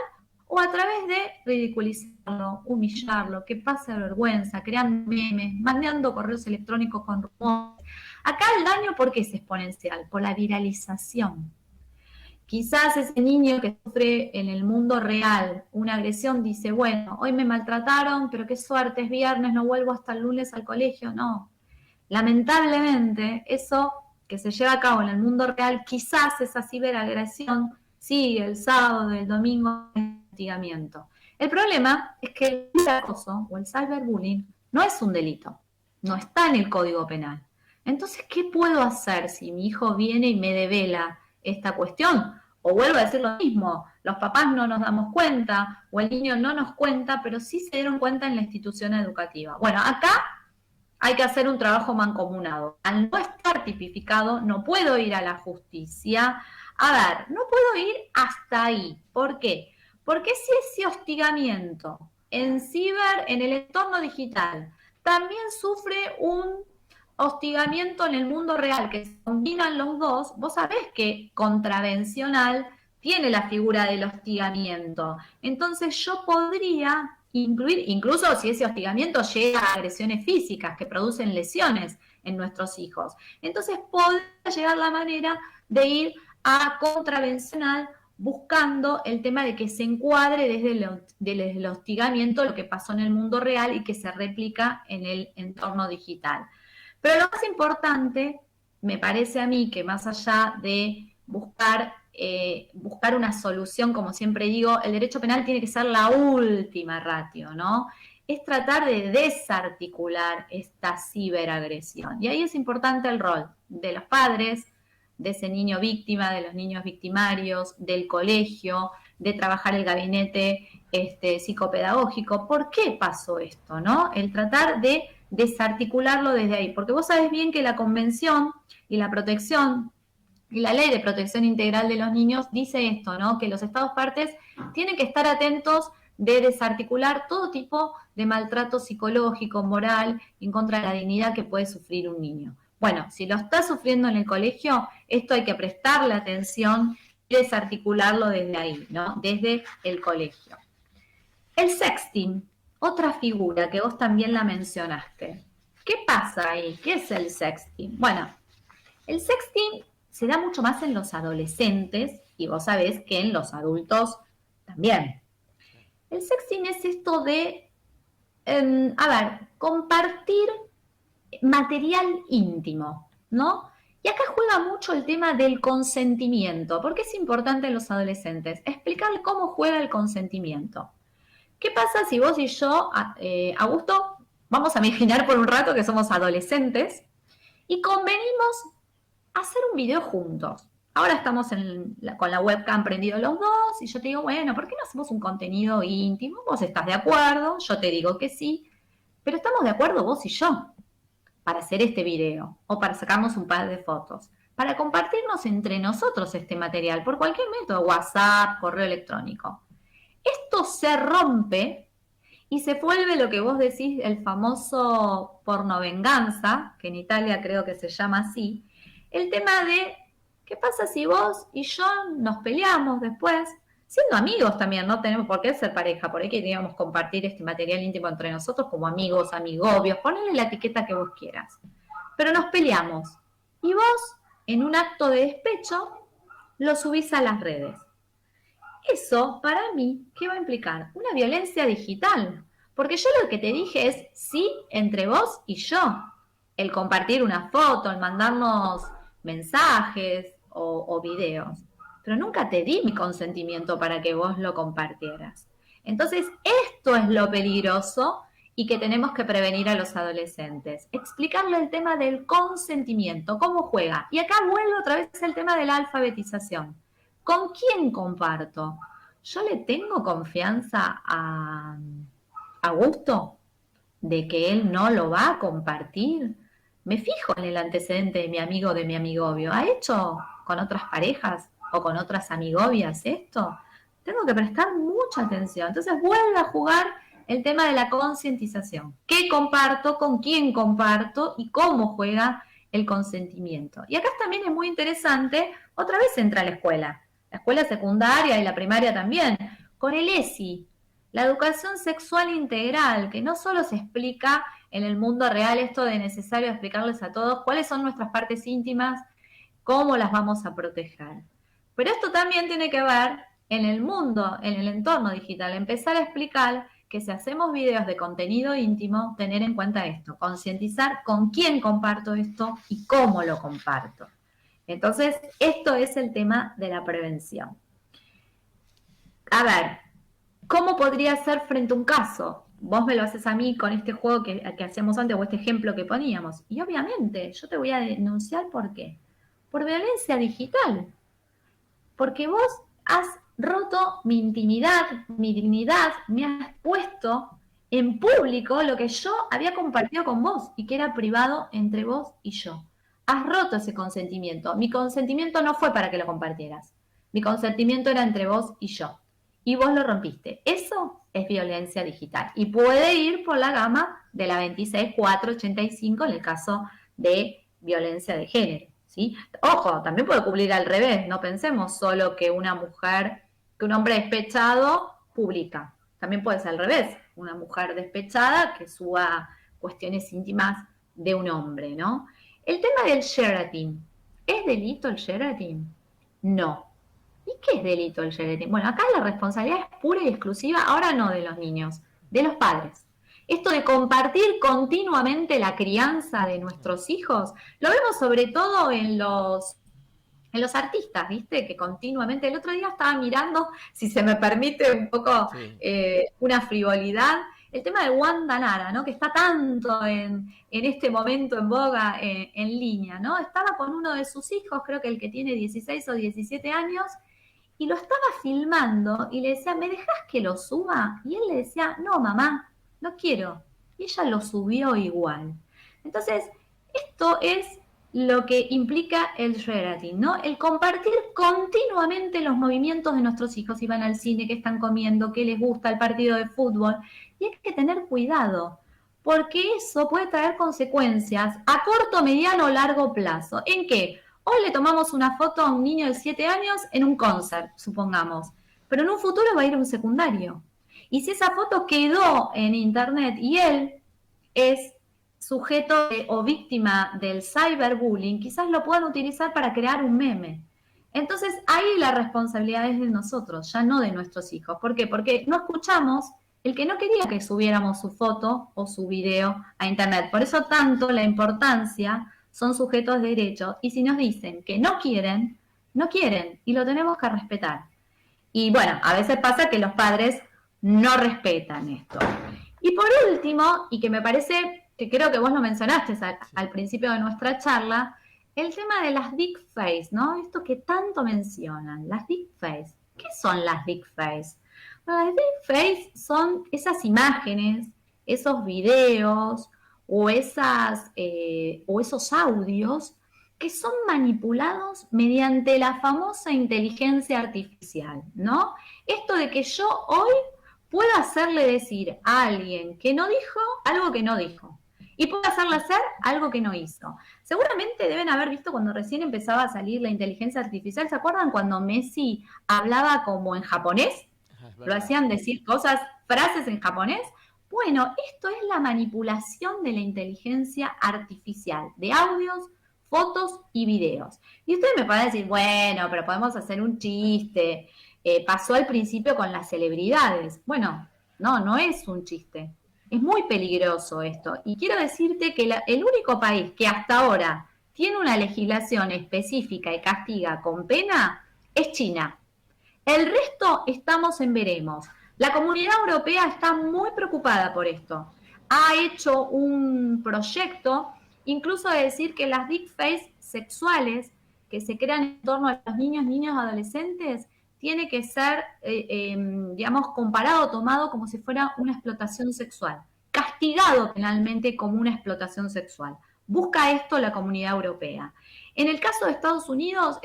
o a través de ridiculizarlo, humillarlo, que pase vergüenza, creando memes, mandando correos electrónicos con rumores. Acá el daño, ¿por qué es exponencial? Por la viralización. Quizás ese niño que sufre en el mundo real una agresión dice, bueno, hoy me maltrataron, pero qué suerte, es viernes, no vuelvo hasta el lunes al colegio. No. Lamentablemente, eso que se lleva a cabo en el mundo real, quizás esa ciberagresión sigue el sábado, el domingo, el hostigamiento. El problema es que el ciberacoso o el cyberbullying no es un delito, no está en el Código Penal. Entonces, ¿qué puedo hacer si mi hijo viene y me devela esta cuestión? O vuelvo a decir lo mismo, los papás no nos damos cuenta, o el niño no nos cuenta, pero sí se dieron cuenta en la institución educativa. Bueno, acá hay que hacer un trabajo mancomunado. Al no estar tipificado, no puedo ir a la justicia. A ver, no puedo ir hasta ahí. ¿Por qué? Porque si ese hostigamiento en el entorno digital, también sufre un hostigamiento en el mundo real, que se combinan los dos, vos sabés que contravencional tiene la figura del hostigamiento. Entonces yo podría incluir, incluso si ese hostigamiento llega a agresiones físicas que producen lesiones en nuestros hijos. Entonces podría llegar la manera de ir a contravencional buscando el tema de que se encuadre desde el hostigamiento lo que pasó en el mundo real y que se replica en el entorno digital. Pero lo más importante, me parece a mí, que más allá de buscar una solución, como siempre digo, el derecho penal tiene que ser la última ratio, ¿no? Es tratar de desarticular esta ciberagresión. Y ahí es importante el rol de los padres, de ese niño víctima, de los niños victimarios, del colegio, de trabajar el gabinete psicopedagógico. ¿Por qué pasó esto, no? El tratar de desarticularlo desde ahí, porque vos sabés bien que la Convención y la protección y la Ley de Protección Integral de los Niños dice esto, ¿no? Que los Estados partes tienen que estar atentos de desarticular todo tipo de maltrato psicológico, moral, en contra de la dignidad que puede sufrir un niño. Bueno, si lo está sufriendo en el colegio, esto hay que prestarle atención desarticularlo desde ahí, ¿no? Desde el colegio. El sexting, otra figura que vos también la mencionaste. ¿Qué pasa ahí? ¿Qué es el sexting? Bueno, el sexting se da mucho más en los adolescentes y vos sabés que en los adultos también. El sexting es esto de, compartir material íntimo, ¿no? Y acá juega mucho el tema del consentimiento. ¿Por qué es importante en los adolescentes? Explicarle cómo juega el consentimiento. ¿Qué pasa si vos y yo, Augusto, vamos a imaginar por un rato que somos adolescentes y convenimos hacer un video juntos? Ahora estamos con la webcam prendido los dos y yo te digo, bueno, ¿por qué no hacemos un contenido íntimo? Vos estás de acuerdo, yo te digo que sí, pero estamos de acuerdo vos y yo para hacer este video o para sacarnos un par de fotos, para compartirnos entre nosotros este material por cualquier método, WhatsApp, correo electrónico. Esto se rompe y se vuelve lo que vos decís, el famoso pornovenganza, que en Italia creo que se llama así, el tema de ¿qué pasa si vos y yo nos peleamos después? Siendo amigos también, no tenemos por qué ser pareja, por ahí queríamos compartir este material íntimo entre nosotros como amigos, amigobios, ponle la etiqueta que vos quieras. Pero nos peleamos y vos, en un acto de despecho, lo subís a las redes. Eso, para mí, ¿qué va a implicar? Una violencia digital. Porque yo lo que te dije es sí entre vos y yo. El compartir una foto, el mandarnos mensajes o videos. Pero nunca te di mi consentimiento para que vos lo compartieras. Entonces, esto es lo peligroso y que tenemos que prevenir a los adolescentes. Explicarle el tema del consentimiento, cómo juega. Y acá vuelve otra vez el tema de la alfabetización. ¿Con quién comparto? ¿Yo le tengo confianza a Augusto de que él no lo va a compartir? Me fijo en el antecedente de mi amigo o de mi amigovio. ¿Ha hecho con otras parejas o con otras amigobias esto? Tengo que prestar mucha atención. Entonces vuelve a jugar el tema de la concientización. ¿Qué comparto? ¿Con quién comparto? ¿Y cómo juega el consentimiento? Y acá también es muy interesante, otra vez entra la escuela secundaria y la primaria también, con el ESI, la educación sexual integral, que no solo se explica en el mundo real esto de necesario explicarles a todos cuáles son nuestras partes íntimas, cómo las vamos a proteger. Pero esto también tiene que ver en el mundo, en el entorno digital, empezar a explicar que si hacemos videos de contenido íntimo, tener en cuenta esto, concientizar con quién comparto esto y cómo lo comparto. Entonces, esto es el tema de la prevención. A ver, ¿cómo podría ser frente a un caso? Vos me lo haces a mí con este juego que hacíamos antes o este ejemplo que poníamos. Y obviamente yo te voy a denunciar ¿por qué? Por violencia digital. Porque vos has roto mi intimidad, mi dignidad, me has puesto en público lo que yo había compartido con vos y que era privado entre vos y yo. Has roto ese consentimiento. Mi consentimiento no fue para que lo compartieras. Mi consentimiento era entre vos y yo. Y vos lo rompiste. Eso es violencia digital. Y puede ir por la gama de la 26485 en el caso de violencia de género. ¿Sí? Ojo, también puede cumplir al revés. No pensemos solo que una mujer, que un hombre despechado publica. También puede ser al revés. Una mujer despechada que suba cuestiones íntimas de un hombre, ¿no? El tema del sharing. ¿Es delito el sharing? No. ¿Y qué es delito el sharing? Bueno, acá la responsabilidad es pura y exclusiva, ahora no de los niños, de los padres. Esto de compartir continuamente la crianza de nuestros hijos, lo vemos sobre todo en los artistas, ¿viste? Que continuamente, el otro día estaba mirando, si se me permite un poco una frivolidad, el tema de Wanda Nara, ¿no? Que está tanto en este momento en boga en línea, ¿no? Estaba con uno de sus hijos, creo que el que tiene 16 o 17 años, y lo estaba filmando y le decía, ¿me dejas que lo suba? Y él le decía, no, mamá, no quiero. Y ella lo subió igual. Entonces, esto es lo que implica el sharing, ¿no? El compartir continuamente los movimientos de nuestros hijos, si van al cine, qué están comiendo, qué les gusta, el partido de fútbol. Y hay que tener cuidado, porque eso puede traer consecuencias a corto, mediano o largo plazo. ¿En qué? Hoy le tomamos una foto a un niño de 7 años en un concert, supongamos, pero en un futuro va a ir a un secundario. Y si esa foto quedó en internet y él es sujeto o víctima del cyberbullying, quizás lo puedan utilizar para crear un meme. Entonces ahí la responsabilidad es de nosotros, ya no de nuestros hijos. ¿Por qué? Porque no escuchamos el que no quería que subiéramos su foto o su video a internet. Por eso tanto la importancia, son sujetos de derecho, y si nos dicen que no quieren, no quieren, y lo tenemos que respetar. Y bueno, a veces pasa que los padres no respetan esto. Y por último, y que me parece que creo que vos lo mencionaste al principio de nuestra charla, el tema de las deepfakes, ¿no? Esto que tanto mencionan, las deepfakes. ¿Qué son las deepfakes? Bueno, las deepfakes son esas imágenes, esos videos o esos audios que son manipulados mediante la famosa inteligencia artificial, ¿no? Esto de que yo hoy pueda hacerle decir a alguien que no dijo algo que no dijo y puedo hacerle hacer algo que no hizo. Seguramente deben haber visto cuando recién empezaba a salir la inteligencia artificial. ¿Se acuerdan cuando Messi hablaba como en japonés? Lo hacían decir cosas, frases en japonés. Bueno, esto es la manipulación de la inteligencia artificial, de audios, fotos y videos. Y ustedes me pueden decir, bueno, pero podemos hacer un chiste. Pasó al principio con las celebridades. Bueno, no es un chiste. Es muy peligroso esto. Y quiero decirte que el único país que hasta ahora tiene una legislación específica y castiga con pena es China. El resto estamos en veremos. La Comunidad Europea está muy preocupada por esto. Ha hecho un proyecto, incluso de decir que las deepfakes sexuales que se crean en torno a los niños, adolescentes, tiene que ser, digamos, comparado, tomado como si fuera una explotación sexual, castigado penalmente como una explotación sexual. Busca esto la Comunidad Europea. En el caso de Estados Unidos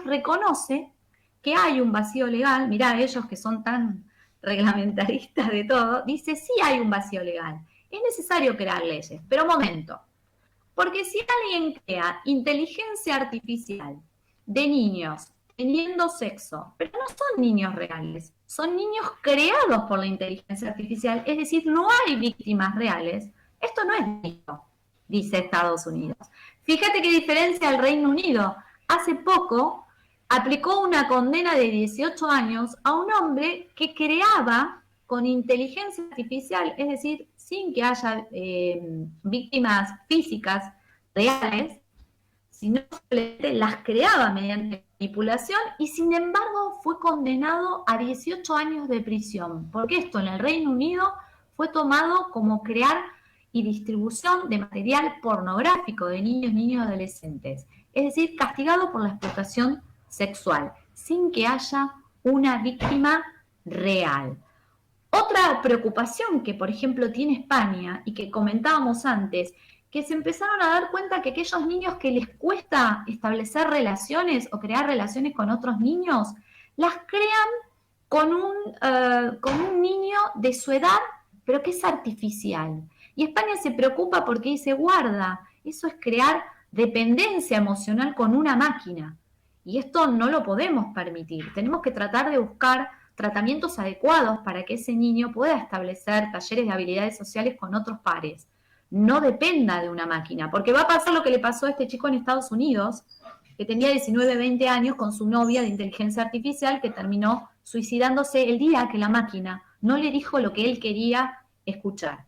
reconoce que hay un vacío legal. Mirá, ellos que son tan reglamentaristas de todo, dice, sí hay un vacío legal. Es necesario crear leyes, pero momento. Porque si alguien crea inteligencia artificial de niños teniendo sexo, pero no son niños reales, son niños creados por la inteligencia artificial, es decir, no hay víctimas reales, esto no es delito, dice Estados Unidos. Fíjate qué diferencia el Reino Unido. Hace poco aplicó una condena de 18 años a un hombre que creaba con inteligencia artificial, es decir, sin que haya víctimas físicas reales, sino que las creaba mediante manipulación, y sin embargo fue condenado a 18 años de prisión, porque esto en el Reino Unido fue tomado como crear y distribución de material pornográfico de niños y adolescentes, es decir, castigado por la explotación sexual, sin que haya una víctima real. Otra preocupación que, por ejemplo, tiene España y que comentábamos antes, que se empezaron a dar cuenta que aquellos niños que les cuesta establecer relaciones o crear relaciones con otros niños, las crean con un niño de su edad, pero que es artificial. Y España se preocupa porque dice, guarda, eso es crear dependencia emocional con una máquina. Y esto no lo podemos permitir. Tenemos que tratar de buscar tratamientos adecuados para que ese niño pueda establecer talleres de habilidades sociales con otros pares. No dependa de una máquina, porque va a pasar lo que le pasó a este chico en Estados Unidos, que tenía 19, 20 años con su novia de inteligencia artificial, que terminó suicidándose el día que la máquina no le dijo lo que él quería escuchar.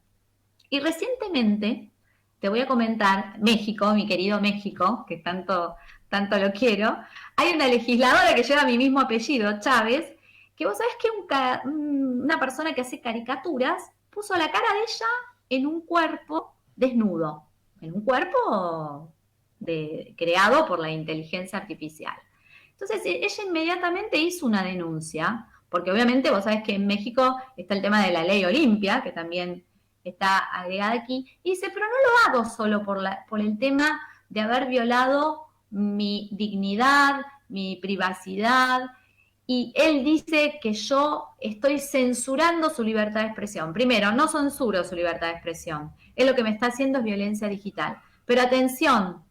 Y recientemente, te voy a comentar, México, mi querido México, que tanto lo quiero, hay una legisladora que lleva mi mismo apellido, Chávez, que vos sabés que una persona que hace caricaturas puso la cara de ella en un cuerpo desnudo, en un cuerpo creado por la inteligencia artificial. Entonces ella inmediatamente hizo una denuncia, porque obviamente vos sabés que en México está el tema de la ley Olimpia, que también está agregada aquí, y dice, pero no lo hago solo por el tema de haber violado mi dignidad, mi privacidad, y él dice que yo estoy censurando su libertad de expresión. Primero, no censuro su libertad de expresión. Él lo que me está haciendo es violencia digital. Pero atención,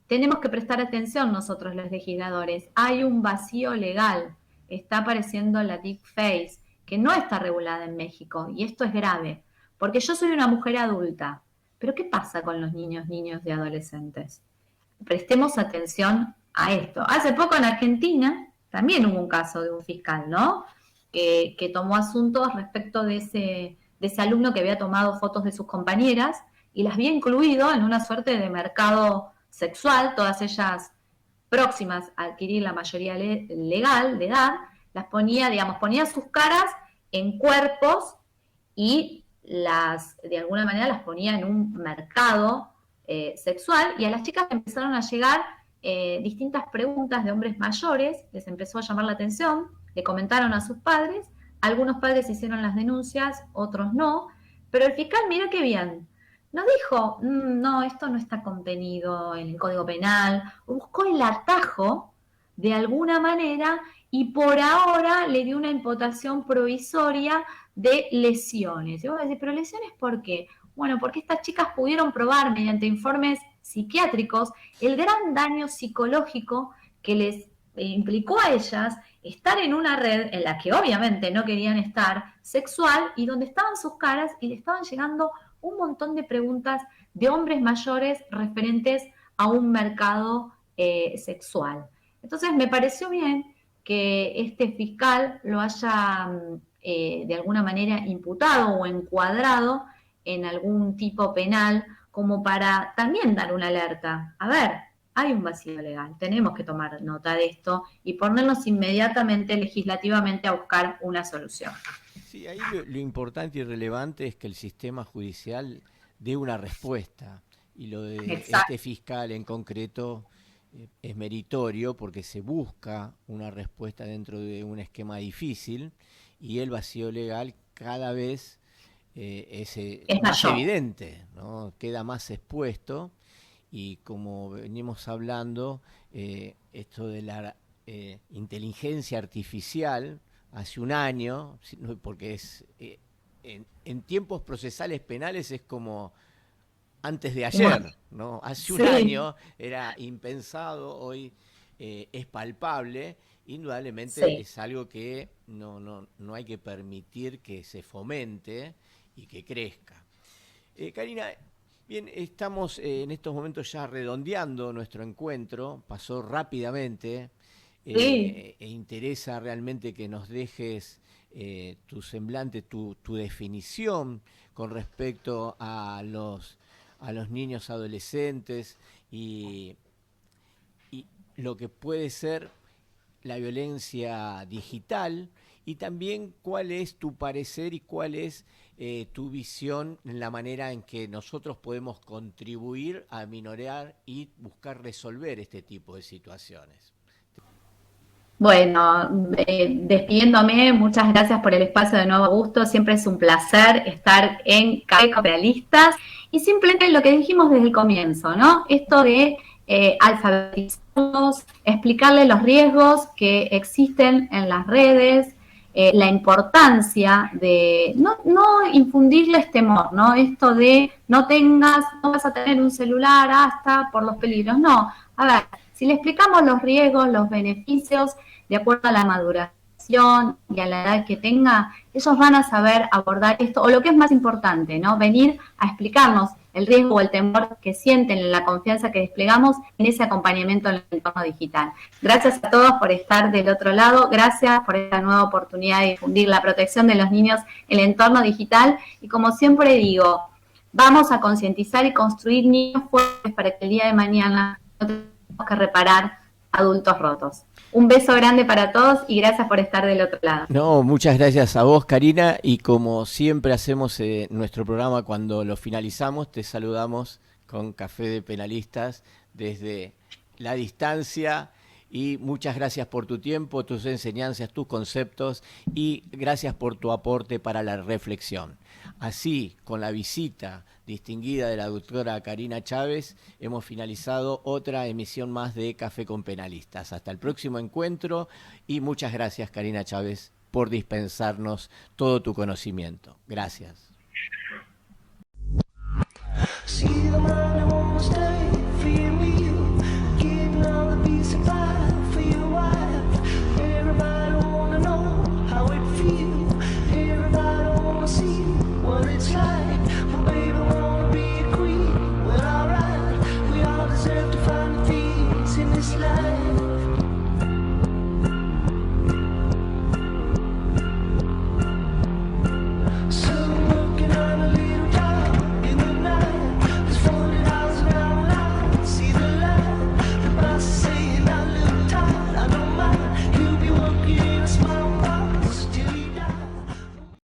tenemos que prestar atención nosotros los legisladores. Hay un vacío legal, está apareciendo la deepfake, que no está regulada en México, y esto es grave, porque yo soy una mujer adulta, pero ¿qué pasa con los niños y adolescentes? Prestemos atención a esto. Hace poco en Argentina también hubo un caso de un fiscal, ¿no? Que tomó asuntos respecto de ese alumno que había tomado fotos de sus compañeras y las había incluido en una suerte de mercado sexual, todas ellas próximas a adquirir la mayoría legal de edad, las ponía, digamos, ponía sus caras en cuerpos y de alguna manera las ponía en un mercado sexual, y a las chicas empezaron a llegar distintas preguntas de hombres mayores, les empezó a llamar la atención, le comentaron a sus padres, algunos padres hicieron las denuncias, otros no, pero el fiscal, mira qué bien, no dijo, no, esto no está contenido en el Código Penal, buscó el atajo de alguna manera y por ahora le dio una imputación provisoria de lesiones. Y vos decís, ¿pero lesiones por qué? Bueno, porque estas chicas pudieron probar mediante informes psiquiátricos el gran daño psicológico que les implicó a ellas estar en una red en la que obviamente no querían estar, sexual, y donde estaban sus caras y le estaban llegando un montón de preguntas de hombres mayores referentes a un mercado sexual. Entonces me pareció bien que este fiscal lo haya de alguna manera imputado o encuadrado en algún tipo penal, como para también dar una alerta. A ver, hay un vacío legal, tenemos que tomar nota de esto y ponernos inmediatamente legislativamente a buscar una solución. Sí, ahí lo importante y relevante es que el sistema judicial dé una respuesta, y lo de este fiscal en concreto es meritorio porque se busca una respuesta dentro de un esquema difícil, y el vacío legal cada vez es más evidente, ¿no? Queda más expuesto, y como venimos hablando, esto de la inteligencia artificial hace un año, porque es en tiempos procesales penales es como antes de ayer, ¿no? Hace un año era impensado, hoy es palpable, indudablemente es algo que no hay que permitir que se fomente y que crezca. Karina, bien, estamos en estos momentos ya redondeando nuestro encuentro, pasó rápidamente, e interesa realmente que nos dejes tu semblante, tu definición con respecto a los niños adolescentes y lo que puede ser la violencia digital, y también cuál es tu parecer y cuál es tu visión en la manera en que nosotros podemos contribuir a minorar y buscar resolver este tipo de situaciones. Bueno, despidiéndome, muchas gracias por el espacio de nuevo, Augusto. Siempre es un placer estar en Café con Penalistas, y simplemente lo que dijimos desde el comienzo, ¿no? Esto de alfabetizarlos, explicarles los riesgos que existen en las redes, la importancia de no infundirles temor, ¿no? Esto de no vas a tener un celular hasta por los peligros. No, a ver, si le explicamos los riesgos, los beneficios, de acuerdo a la maduración y a la edad que tenga, ellos van a saber abordar esto, o lo que es más importante, ¿no? Venir a explicarnos el riesgo o el temor que sienten, en la confianza que desplegamos en ese acompañamiento en el entorno digital. Gracias a todos por estar del otro lado, gracias por esta nueva oportunidad de difundir la protección de los niños en el entorno digital, y como siempre digo, vamos a concientizar y construir niños fuertes para que el día de mañana no tengamos que reparar adultos rotos. Un beso grande para todos y gracias por estar del otro lado. No, muchas gracias a vos, Karina, y como siempre hacemos nuestro programa cuando lo finalizamos, te saludamos con Café de Penalistas desde la distancia, y muchas gracias por tu tiempo, tus enseñanzas, tus conceptos, y gracias por tu aporte para la reflexión. Así, con la visita distinguida de la doctora Karina Chávez, hemos finalizado otra emisión más de Café con Penalistas. Hasta el próximo encuentro, y muchas gracias, Karina Chávez, por dispensarnos todo tu conocimiento. Gracias.